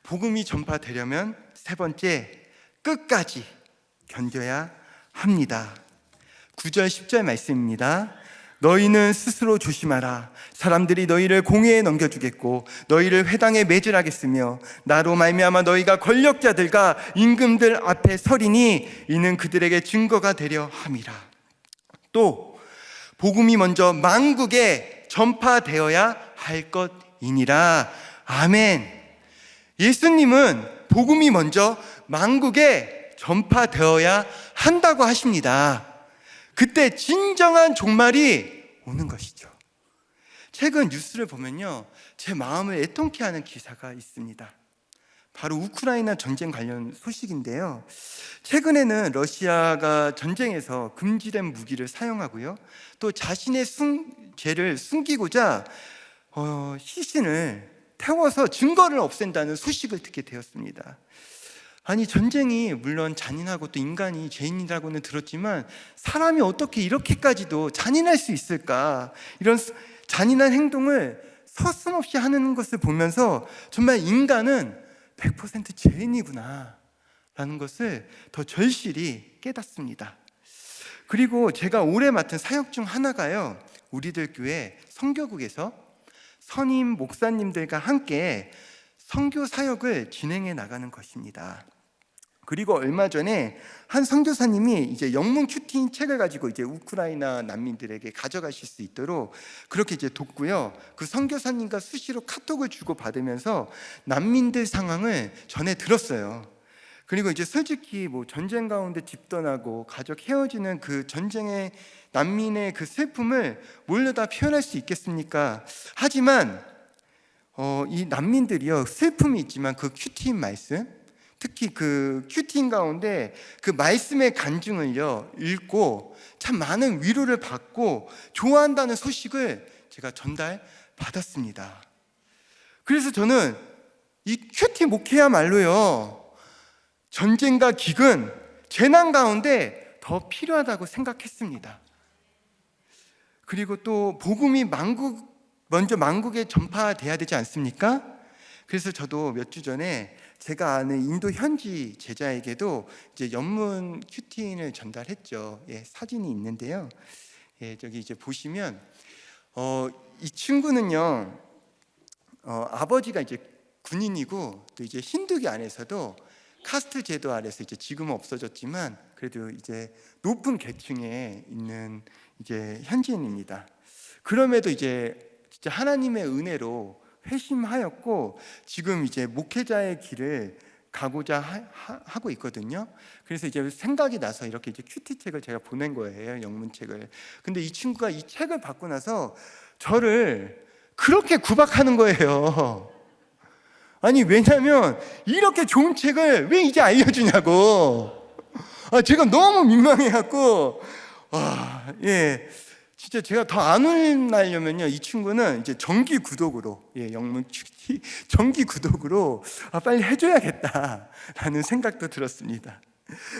복음이 전파되려면 세 번째, 끝까지 견뎌야 합니다. 9절 10절 말씀입니다. 너희는 스스로 조심하라. 사람들이 너희를 공회에 넘겨주겠고 너희를 회당에 매질하겠으며 나로 말미암아 너희가 권력자들과 임금들 앞에 서리니 이는 그들에게 증거가 되려 함이라. 또 복음이 먼저 만국에 전파되어야 할 것이니라. 아멘. 예수님은 복음이 먼저 만국에 전파되어야 한다고 하십니다. 그때 진정한 종말이 오는 것이죠. 최근 뉴스를 보면요, 제 마음을 애통케 하는 기사가 있습니다. 바로 우크라이나 전쟁 관련 소식인데요. 최근에는 러시아가 전쟁에서 금지된 무기를 사용하고요, 또 자신의 죄를 숨기고자 시신을 태워서 증거를 없앤다는 소식을 듣게 되었습니다. 아니, 전쟁이 물론 잔인하고 또 인간이 죄인이라고는 들었지만 사람이 어떻게 이렇게까지도 잔인할 수 있을까? 이런 잔인한 행동을 서슴없이 하는 것을 보면서 정말 인간은 100% 죄인이구나 라는 것을 더 절실히 깨닫습니다. 그리고 제가 올해 맡은 사역 중 하나가요, 우리들 교회 선교국에서 선임 목사님들과 함께 선교 사역을 진행해 나가는 것입니다. 그리고 얼마 전에 한 선교사님이 이제 영문 큐티인 책을 가지고 이제 우크라이나 난민들에게 가져가실 수 있도록 그렇게 이제 돕고요. 그 선교사님과 수시로 카톡을 주고 받으면서 난민들 상황을 전해 들었어요. 그리고 이제 솔직히 뭐 전쟁 가운데 집 떠나고 가족 헤어지는 그 전쟁의 난민의 그 슬픔을 뭘로 다 표현할 수 있겠습니까? 하지만 이 난민들이요, 슬픔이 있지만 그 큐티인 말씀, 특히 그 큐티인 가운데 그 말씀의 간증을요 읽고 참 많은 위로를 받고 좋아한다는 소식을 제가 전달받았습니다. 그래서 저는 이 큐티 목회야말로요, 전쟁과 기근, 재난 가운데 더 필요하다고 생각했습니다. 그리고 또 복음이 먼저 만국에 전파돼야 되지 않습니까? 그래서 저도 몇 주 전에 제가 아는 인도 현지 제자에게도 이제 영문 큐티인을 전달했죠. 예, 사진이 있는데요. 예, 저기 이제 보시면 이 친구는요, 아버지가 이제 군인이고 또 이제 힌두교 안에서도 카스트 제도 아래서 이제 지금은 없어졌지만 그래도 이제 높은 계층에 있는 이제 현지인입니다. 그럼에도 이제 진짜 하나님의 은혜로 회심하였고 지금 이제 목회자의 길을 가고자 하고 있거든요. 그래서 이제 생각이 나서 이렇게 이제 큐티 책을 제가 보낸 거예요, 영문 책을. 근데 이 친구가 이 책을 받고 나서 저를 그렇게 구박하는 거예요. 아니, 왜냐면 이렇게 좋은 책을 왜 이제 알려주냐고. 제가 너무 민망해갖고, 예, 진짜 제가 더 안 혼나려면요, 이 친구는 이제 정기 구독으로, 예, 영문 큐티 정기 구독으로 빨리 해줘야겠다라는 생각도 들었습니다.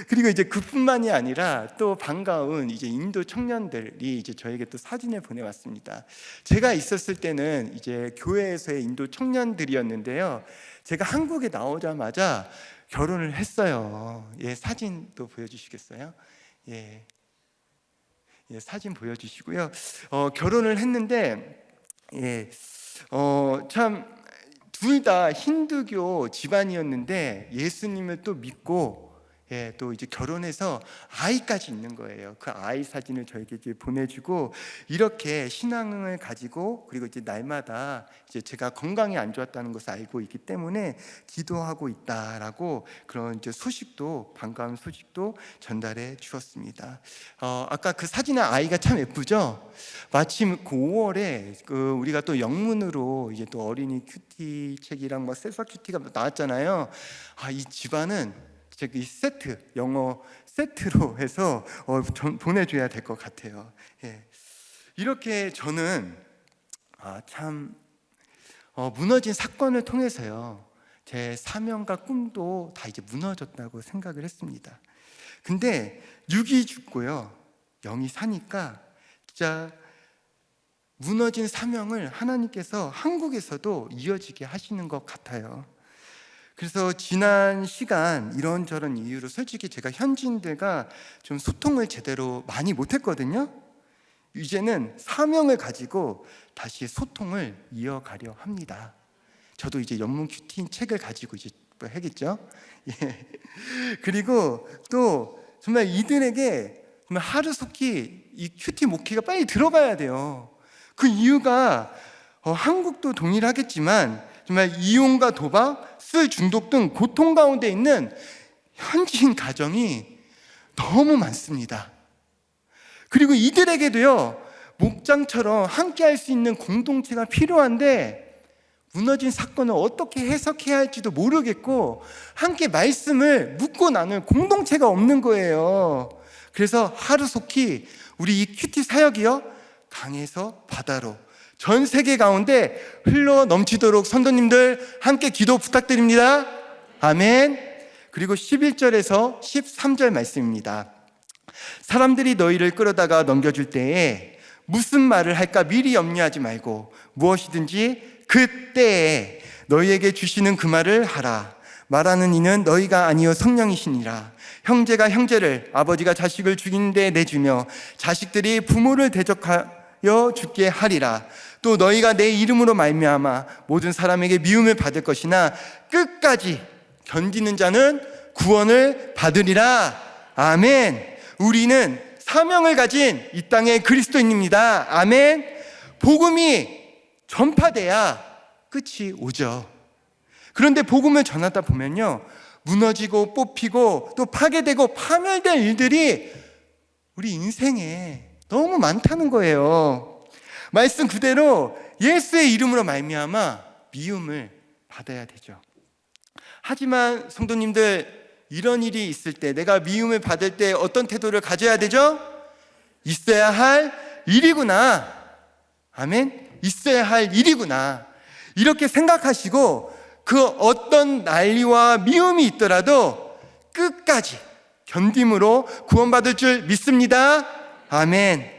그리고 이제 그뿐만이 아니라 또 반가운 이제 인도 청년들이 이제 저에게 또 사진을 보내왔습니다. 제가 있었을 때는 이제 교회에서의 인도 청년들이었는데요, 제가 한국에 나오자마자 결혼을 했어요. 예, 사진도 보여주시겠어요? 예, 사진 보여주시고요. 결혼을 했는데, 예, 참 둘 다 힌두교 집안이었는데 예수님을 또 믿고, 예, 또 이제 결혼해서 아이까지 있는 거예요. 그 아이 사진을 저에게 이제 보내주고, 이렇게 신앙을 가지고, 그리고 이제 날마다 이제 제가 건강이 안 좋았다는 것을 알고 있기 때문에 기도하고 있다라고 그런 이제 소식도, 반가운 소식도 전달해 주었습니다. 아까 그 사진의 아이가 참 예쁘죠? 마침 그 5월에 우리가 또 영문으로 이제 또 어린이 큐티 책이랑 뭐 셀파 큐티가 나왔잖아요. 이 집안은 이 세트, 영어 세트로 해서 보내줘야 될 것 같아요. 예. 이렇게 저는 참 무너진 사건을 통해서요, 제 사명과 꿈도 다 이제 무너졌다고 생각을 했습니다. 근데 육이 죽고요, 영이 사니까 진짜 무너진 사명을 하나님께서 한국에서도 이어지게 하시는 것 같아요. 그래서 지난 시간 이런저런 이유로 솔직히 제가 현지인들과 좀 소통을 제대로 많이 못했거든요. 이제는 사명을 가지고 다시 소통을 이어가려 합니다. 저도 이제 연문 큐티 책을 가지고 이제 하겠죠. 예. 그리고 또 정말 이들에게 정말 하루속히 이 큐티 목회가 빨리 들어가야 돼요. 그 이유가 한국도 동일하겠지만 정말 이용과 도박, 술 중독 등 고통 가운데 있는 현지인 가정이 너무 많습니다. 그리고 이들에게도요, 목장처럼 함께 할 수 있는 공동체가 필요한데 무너진 사건을 어떻게 해석해야 할지도 모르겠고 함께 말씀을 묻고 나눌 공동체가 없는 거예요. 그래서 하루속히 우리 이 큐티 사역이요, 강에서 바다로 전 세계 가운데 흘러 넘치도록 선도님들 함께 기도 부탁드립니다. 아멘. 그리고 11절에서 13절 말씀입니다. 사람들이 너희를 끌어다가 넘겨줄 때에 무슨 말을 할까 미리 염려하지 말고 무엇이든지 그때에 너희에게 주시는 그 말을 하라. 말하는 이는 너희가 아니요 성령이시니라. 형제가 형제를, 아버지가 자식을 죽이는 데 내주며 자식들이 부모를 대적하여 죽게 하리라. 또 너희가 내 이름으로 말미암아 모든 사람에게 미움을 받을 것이나 끝까지 견디는 자는 구원을 받으리라. 아멘. 우리는 사명을 가진 이 땅의 그리스도인입니다. 아멘. 복음이 전파돼야 끝이 오죠. 그런데 복음을 전하다 보면요, 무너지고 뽑히고 또 파괴되고 파멸될 일들이 우리 인생에 너무 많다는 거예요. 말씀 그대로 예수의 이름으로 말미암아 미움을 받아야 되죠. 하지만 성도님들, 이런 일이 있을 때, 내가 미움을 받을 때 어떤 태도를 가져야 되죠? 있어야 할 일이구나. 아멘. 있어야 할 일이구나. 이렇게 생각하시고 그 어떤 난리와 미움이 있더라도 끝까지 견딤으로 구원받을 줄 믿습니다. 아멘.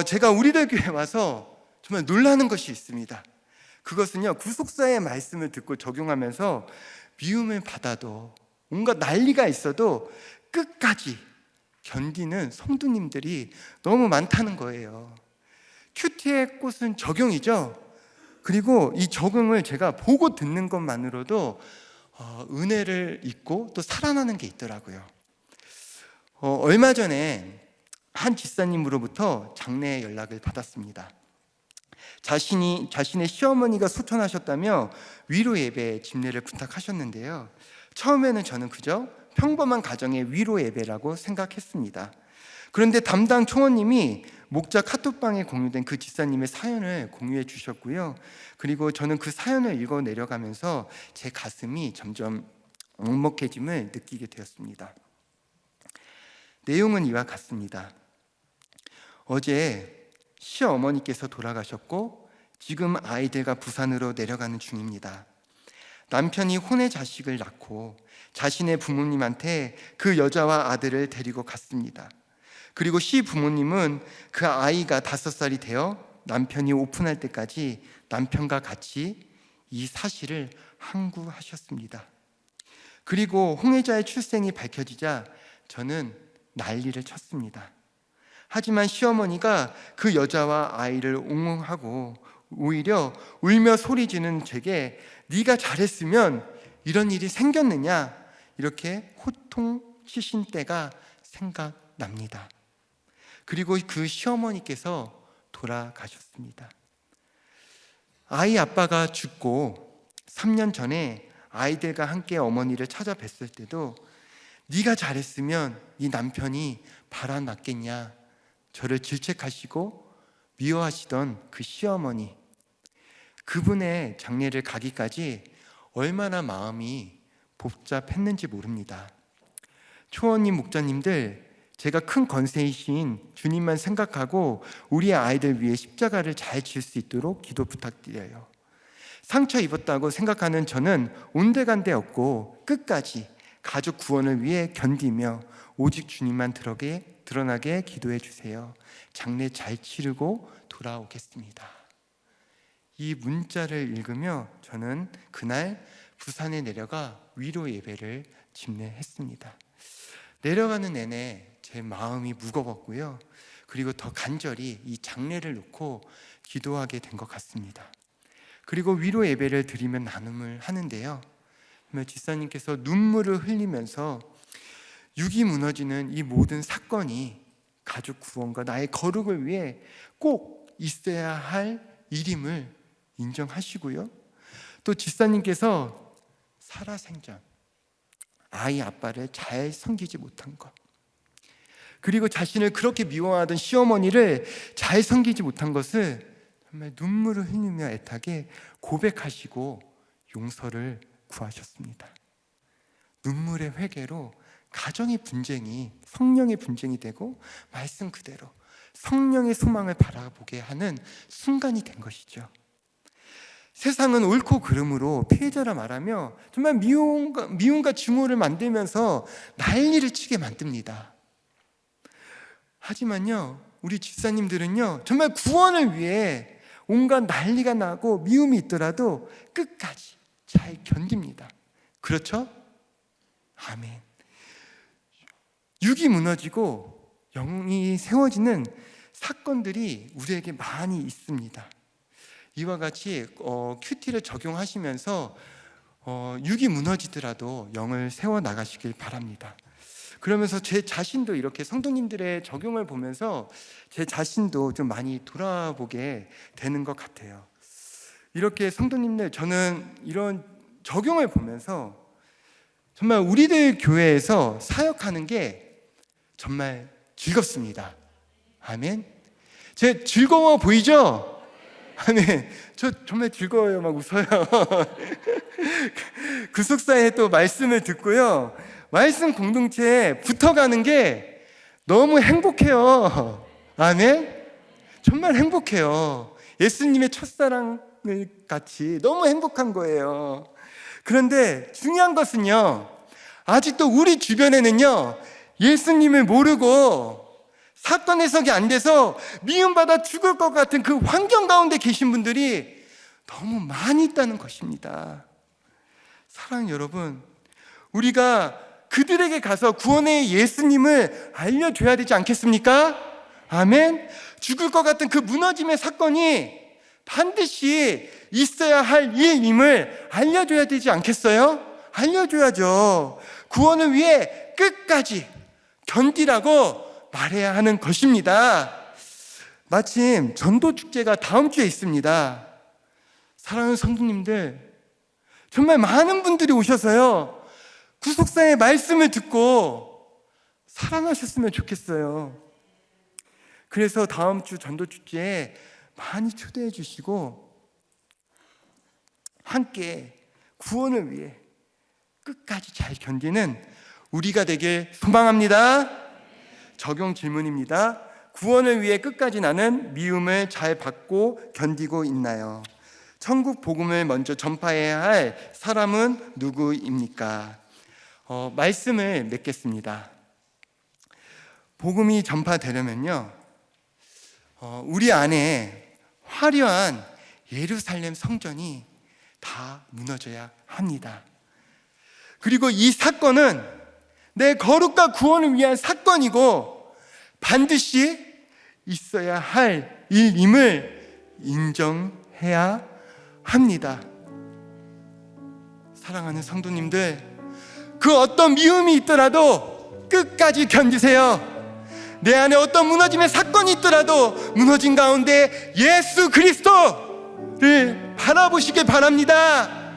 제가 우리들 교회 와서 정말 놀라는 것이 있습니다. 그것은요, 구속사의 말씀을 듣고 적용하면서 미움을 받아도 온갖 난리가 있어도 끝까지 견디는 성도님들이 너무 많다는 거예요. 큐티의 꽃은 적용이죠. 그리고 이 적용을 제가 보고 듣는 것만으로도 은혜를 잊고 또 살아나는 게 있더라고요. 얼마 전에 한 집사님으로부터 장례 연락을 받았습니다. 자신의 시어머니가 소천하셨다며 위로 예배 집례를 부탁하셨는데요, 처음에는 저는 그저 평범한 가정의 위로 예배라고 생각했습니다. 그런데 담당 총원님이 목자 카톡방에 공유된 그 집사님의 사연을 공유해 주셨고요, 그리고 저는 그 사연을 읽어 내려가면서 제 가슴이 점점 먹먹해짐을 느끼게 되었습니다. 내용은 이와 같습니다. 어제 시어머니께서 돌아가셨고 지금 아이들과 부산으로 내려가는 중입니다. 남편이 혼의 자식을 낳고 자신의 부모님한테 그 여자와 아들을 데리고 갔습니다. 그리고 시부모님은 그 아이가 5살이 되어 남편이 오픈할 때까지 남편과 같이 이 사실을 항구하셨습니다. 그리고 홍해자의 출생이 밝혀지자 저는 난리를 쳤습니다. 하지만 시어머니가 그 여자와 아이를 옹호하고 오히려 울며 소리지는 제게 네가 잘했으면 이런 일이 생겼느냐, 이렇게 호통치신 때가 생각납니다. 그리고 그 시어머니께서 돌아가셨습니다. 아이 아빠가 죽고 3년 전에 아이들과 함께 어머니를 찾아뵀을 때도 네가 잘했으면 네 남편이 바라났겠냐, 저를 질책하시고 미워하시던 그 시어머니, 그분의 장례를 가기까지 얼마나 마음이 복잡했는지 모릅니다. 초원님 목자님들, 제가 큰 권세이신 주님만 생각하고 우리의 아이들 위해 십자가를 잘 질 수 있도록 기도 부탁드려요. 상처 입었다고 생각하는 저는 온데간데 없고 끝까지 가족 구원을 위해 견디며 오직 주님만 드러나게 기도해 주세요. 장례 잘 치르고 돌아오겠습니다. 이 문자를 읽으며 저는 그날 부산에 내려가 위로 예배를 집례했습니다. 내려가는 내내 제 마음이 무거웠고요. 그리고 더 간절히 이 장례를 놓고 기도하게 된 것 같습니다. 그리고 위로 예배를 드리며 나눔을 하는데요, 지사님께서 눈물을 흘리면서 육이 무너지는 이 모든 사건이 가족 구원과 나의 거룩을 위해 꼭 있어야 할 일임을 인정하시고요, 또 지사님께서 살아생전 아이 아빠를 잘 섬기지 못한 것, 그리고 자신을 그렇게 미워하던 시어머니를 잘 섬기지 못한 것을 정말 눈물을 흘리며 애타게 고백하시고 용서를 구하셨습니다. 눈물의 회개로 가정의 분쟁이 성령의 분쟁이 되고 말씀 그대로 성령의 소망을 바라보게 하는 순간이 된 것이죠. 세상은 옳고 그름으로 피해자라 말하며 정말 미움과 증오를 만들면서 난리를 치게 만듭니다. 하지만요, 우리 집사님들은요, 정말 구원을 위해 온갖 난리가 나고 미움이 있더라도 끝까지 잘 견딥니다. 그렇죠? 아멘. 육이 무너지고 영이 세워지는 사건들이 우리에게 많이 있습니다. 이와 같이 큐티를 적용하시면서 육이 무너지더라도 영을 세워나가시길 바랍니다. 그러면서 제 자신도 이렇게 성도님들의 적용을 보면서 제 자신도 좀 많이 돌아보게 되는 것 같아요. 이렇게 성도님들, 저는 이런 적용을 보면서 정말 우리들 교회에서 사역하는 게 정말 즐겁습니다. 아멘. 제 즐거워 보이죠? 아멘. 저 정말 즐거워요. 막 웃어요. 구속사에 또 말씀을 듣고요, 말씀 공동체에 붙어가는 게 너무 행복해요. 아멘. 정말 행복해요. 예수님의 첫사랑을 같이 너무 행복한 거예요. 그런데 중요한 것은요, 아직도 우리 주변에는요, 예수님을 모르고 사건 해석이 안 돼서 미움받아 죽을 것 같은 그 환경 가운데 계신 분들이 너무 많이 있다는 것입니다. 사랑하는 여러분, 우리가 그들에게 가서 구원의 예수님을 알려줘야 되지 않겠습니까? 아멘. 죽을 것 같은 그 무너짐의 사건이 반드시 있어야 할 일임을 알려줘야 되지 않겠어요? 알려줘야죠. 구원을 위해 끝까지 견디라고 말해야 하는 것입니다. 마침 전도축제가 다음 주에 있습니다. 사랑하는 성도님들, 정말 많은 분들이 오셔서요, 구속사의 말씀을 듣고 살아나셨으면 좋겠어요. 그래서 다음 주 전도축제에 많이 초대해 주시고 함께 구원을 위해 끝까지 잘 견디는 우리가 되길 소망합니다. 적용 질문입니다. 구원을 위해 끝까지 나는 미움을 잘 받고 견디고 있나요? 천국 복음을 먼저 전파해야 할 사람은 누구입니까? 말씀을 맺겠습니다. 복음이 전파되려면요, 우리 안에 화려한 예루살렘 성전이 다 무너져야 합니다. 그리고 이 사건은 내 거룩과 구원을 위한 사건이고 반드시 있어야 할 일임을 인정해야 합니다. 사랑하는 성도님들, 그 어떤 미움이 있더라도 끝까지 견디세요. 내 안에 어떤 무너짐의 사건이 있더라도 무너진 가운데 예수 그리스도를 바라보시길 바랍니다.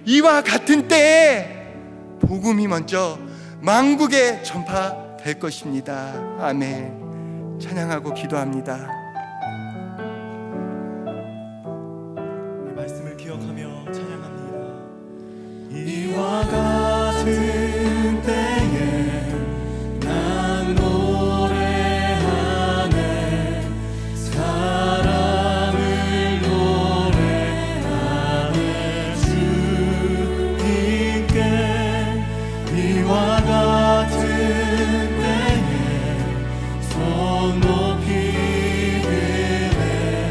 이와 같은 때에 복음이 먼저 만국에 전파될 것입니다. 아멘. 찬양하고 기도합니다.
말씀을 기억하며 찬양합니다. 이와 같은 때에 난 노래하네, 사랑을 노래하네, 주님께 이와 같은 때에 손 높이 드네,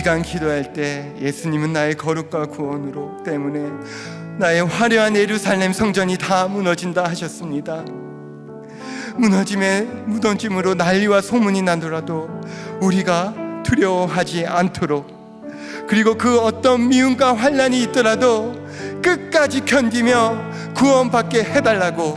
시간 기도할 때 예수님은 나의 거룩과 구원으로 때문에 나의 화려한 예루살렘 성전이 다 무너진다 하셨습니다. 무너짐으로 난리와 소문이 나더라도 우리가 두려워하지 않도록, 그리고 그 어떤 미움과 환난이 있더라도 끝까지 견디며 구원받게 해달라고,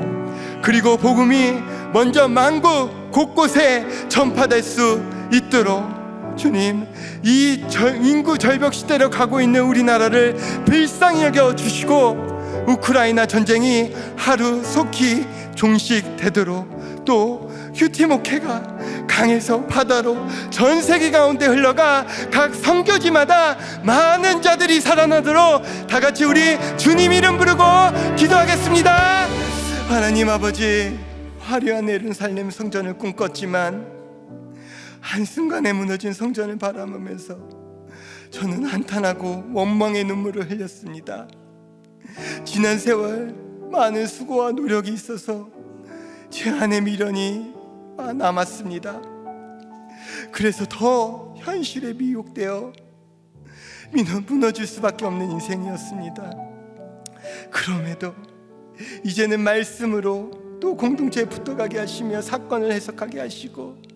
그리고 복음이 먼저 만국 곳곳에 전파될 수 있도록 주님, 이 인구 절벽 시대로 가고 있는 우리나라를 불쌍히 여겨 주시고 우크라이나 전쟁이 하루 속히 종식되도록, 또 큐티 목회가 강에서 바다로 전 세계 가운데 흘러가 각 선교지마다 많은 자들이 살아나도록 다 같이 우리 주님 이름 부르고 기도하겠습니다. 하나님 아버지, 화려한 예루살렘 성전을 꿈꿨지만 한순간에 무너진 성전을 바라보면서 저는 한탄하고 원망의 눈물을 흘렸습니다. 지난 세월 많은 수고와 노력이 있어서 제 안에 미련이 남았습니다. 그래서 더 현실에 미혹되어 무너질 수밖에 없는 인생이었습니다. 그럼에도 이제는 말씀으로 또 공동체에 붙어가게 하시며 사건을 해석하게 하시고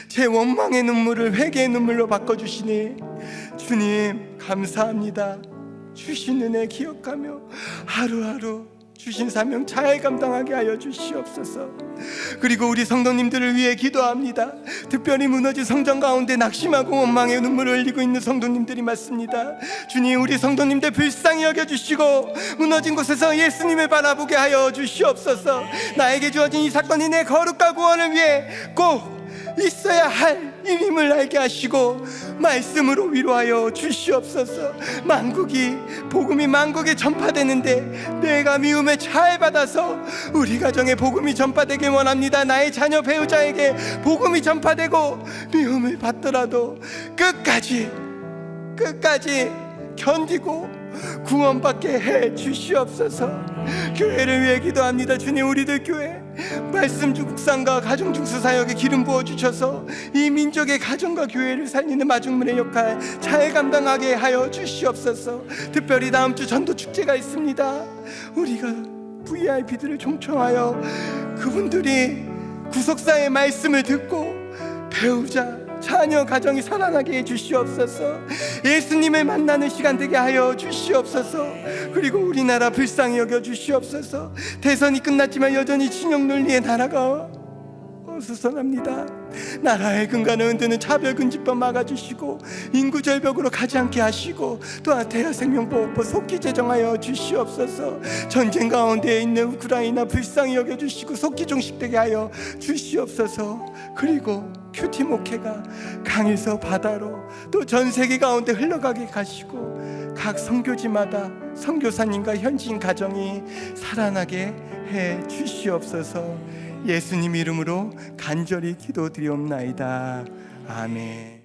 제 원망의 눈물을 회개의 눈물로 바꿔주시니 주님 감사합니다. 주신 은혜 기억하며 하루하루 주신 사명 잘 감당하게 하여 주시옵소서. 그리고 우리 성도님들을 위해 기도합니다. 특별히 무너진 성전 가운데 낙심하고 원망의 눈물을 흘리고 있는 성도님들이 많습니다. 주님, 우리 성도님들 불쌍히 여겨주시고 무너진 곳에서 예수님을 바라보게 하여 주시옵소서. 나에게 주어진 이 사건이 내 거룩과 구원을 위해 꼭 있어야 할 일임을 알게 하시고 말씀으로 위로하여 주시옵소서. 복음이 만국에 전파되는데 내가 미움을 잘 받아서 우리 가정에 복음이 전파되길 원합니다. 나의 자녀 배우자에게 복음이 전파되고 미움을 받더라도 끝까지 견디고 구원받게 해 주시옵소서. 교회를 위해 기도합니다. 주님, 우리들 교회 말씀 죽상과 가정 중수 사역에 기름 부어 주셔서 이 민족의 가정과 교회를 살리는 마중물의 역할 잘 감당하게 하여 주시옵소서. 특별히 다음 주 전도 축제가 있습니다. 우리가 VIP들을 초청하여 그분들이 구속사의 말씀을 듣고 배우자, 자녀, 가정이 살아나게 해 주시옵소서. 예수님을 만나는 시간 되게 하여 주시옵소서. 그리고 우리나라 불쌍히 여겨 주시옵소서. 대선이 끝났지만 여전히 진영 논리의 나라가 어수선합니다. 나라의 근간을 흔드는 차별금지법 막아주시고 인구 절벽으로 가지 않게 하시고 또한 대여생명보호법 속히 제정하여 주시옵소서. 전쟁 가운데 있는 우크라이나 불쌍히 여겨주시고 속히 종식되게 하여 주시옵소서. 그리고 큐티 목회가 강에서 바다로 또 전 세계 가운데 흘러가게 가시고 각 선교지마다 선교사님과 현지인 가정이 살아나게 해 주시옵소서. 예수님 이름으로 간절히 기도드리옵나이다. 아멘.